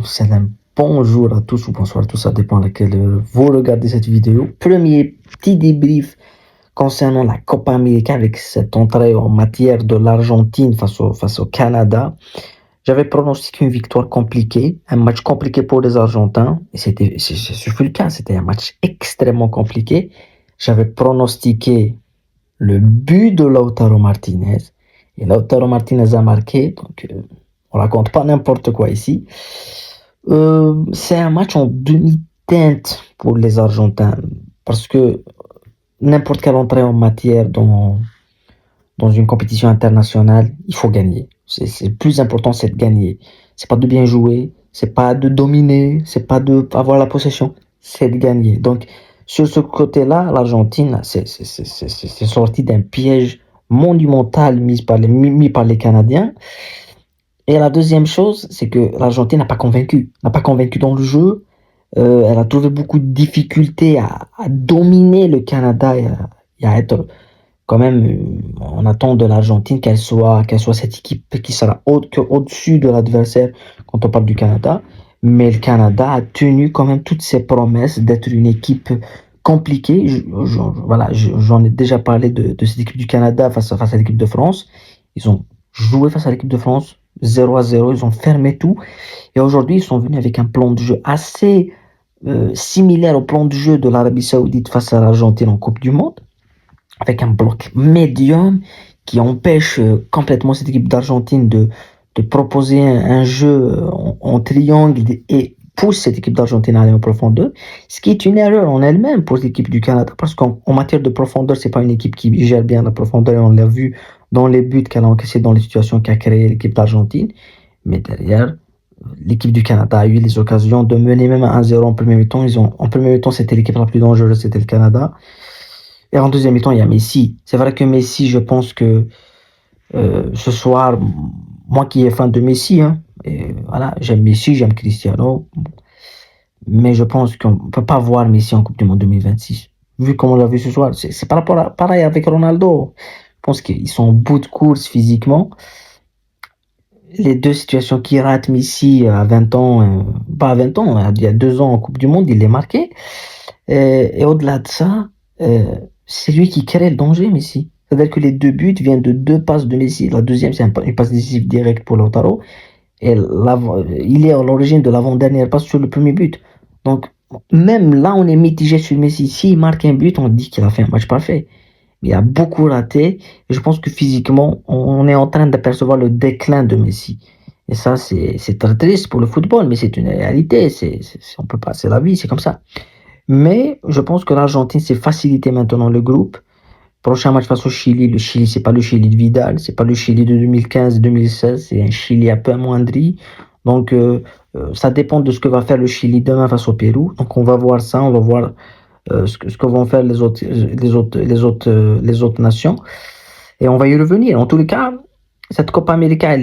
C'est un bonjour à tous ou bonsoir à tous, ça dépend à laquelle vous regardez cette vidéo. Premier petit débrief concernant la Copa América avec cette entrée en matière de l'Argentine face au Canada. J'avais pronostiqué une victoire compliquée, un match compliqué pour les Argentins, et ce fut le cas, c'était un match extrêmement compliqué. J'avais pronostiqué le but de Lautaro Martinez, et Lautaro Martinez a marqué, donc on raconte pas n'importe quoi ici. C'est un match en demi-teinte pour les Argentins, parce que n'importe quelle entrée en matière dans une compétition internationale, il faut gagner. C'est le plus important, c'est de gagner. C'est pas de bien jouer, c'est pas de dominer, c'est pas de avoir la possession, c'est de gagner. Donc, sur ce côté-là, l'Argentine, c'est sorti d'un piège monumental mis par les Canadiens. Et la deuxième chose, c'est que l'Argentine n'a pas convaincu dans le jeu. Elle a trouvé beaucoup de difficultés à dominer le Canada et à être quand même, on attend de l'Argentine qu'elle soit cette équipe qui sera au-dessus de l'adversaire quand on parle du Canada. Mais le Canada a tenu quand même toutes ses promesses d'être une équipe compliquée. J'en ai déjà parlé de cette équipe du Canada face à l'équipe de France. Ils ont joué face à l'équipe de France 0-0, ils ont fermé tout. Et aujourd'hui, ils sont venus avec un plan de jeu assez similaire au plan de jeu de l'Arabie Saoudite face à l'Argentine en Coupe du Monde, avec un bloc médium qui empêche complètement cette équipe d'Argentine de proposer un jeu en triangle et pousse cette équipe d'Argentine à aller en profondeur, ce qui est une erreur en elle-même pour l'équipe du Canada, parce qu'en matière de profondeur, c'est pas une équipe qui gère bien la profondeur, et on l'a vu dans les buts qu'elle a encaissés, dans les situations qu'a créées l'équipe d'Argentine. Mais derrière, l'équipe du Canada a eu les occasions de mener même à 1-0 en premier mi-temps. En premier mi-temps, c'était l'équipe la plus dangereuse, c'était le Canada. Et en deuxième mi-temps, il y a Messi. C'est vrai que Messi, je pense que ce soir, moi qui est fan de Messi, et voilà, j'aime Messi, j'aime Cristiano, mais je pense qu'on ne peut pas voir Messi en Coupe du Monde 2026. Vu comme on l'a vu ce soir, c'est par rapport pareil avec Ronaldo. Je pense qu'ils sont au bout de course physiquement. Les deux situations qui ratent Messi à 20 ans, pas à 20 ans, il y a 2 ans en Coupe du Monde, il les marqué. Et au-delà de ça, c'est lui qui crée le danger, Messi. C'est-à-dire que les 2 buts viennent de 2 passes de Messi. La deuxième, c'est une passe décisive directe pour Lautaro. Et il est à l'origine de l'avant-dernière passe sur le premier but. Donc, même là, on est mitigé sur Messi. S'il marque un but, on dit qu'il a fait un match parfait. Il a beaucoup raté. Et je pense que physiquement, on est en train d'apercevoir le déclin de Messi. Et ça, c'est très triste pour le football, mais c'est une réalité. On peut pas, c'est la vie, c'est comme ça. Mais je pense que l'Argentine s'est facilité maintenant le groupe. Prochain match face au Chili. Le Chili, c'est pas le Chili de Vidal, c'est pas le Chili de 2015-2016, c'est un Chili un peu amoindri. Donc, ça dépend de ce que va faire le Chili demain face au Pérou. Donc, on va voir ça, on va voir ce que vont faire les autres nations. Et on va y revenir. En tous les cas, cette Copa América,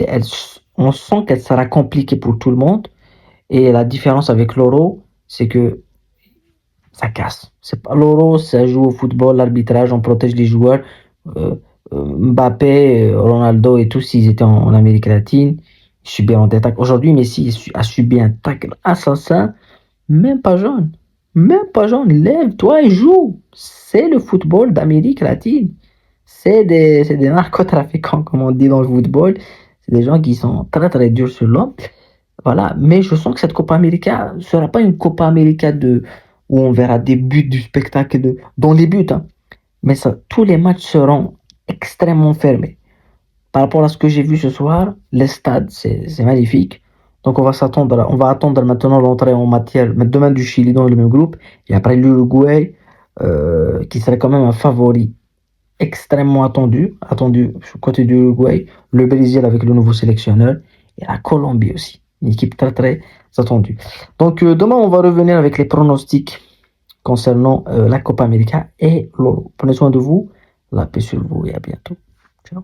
on sent qu'elle sera compliquée pour tout le monde. Et la différence avec l'Euro, c'est que ça casse. C'est pas l'Euro, ça joue au football, l'arbitrage, on protège les joueurs. Euh, Mbappé, Ronaldo et tous, ils étaient en Amérique latine, ils subiront des tacles. Aujourd'hui, Messi a subi un tacle assassin, même pas jaune. Même pas jaune. Lève-toi et joue. C'est le football d'Amérique latine. C'est des narcotrafiquants, comme on dit dans le football. C'est des gens qui sont très très durs sur l'homme. Voilà. Mais je sens que cette Copa América ne sera pas une Copa América où on verra des buts du spectacle dans les buts. Mais tous les matchs seront extrêmement fermés. Par rapport à ce que j'ai vu ce soir, les stades, c'est magnifique. Donc on va attendre maintenant l'entrée en matière demain du Chili dans le même groupe, et après l'Uruguay, qui serait quand même un favori extrêmement attendu côté du Uruguay, le Brésil avec le nouveau sélectionneur, et la Colombie aussi, une équipe très très attendue. Donc demain on va revenir avec les pronostics concernant la Copa América et l'Euro. Prenez soin de vous, la paix sur vous et à bientôt. Ciao.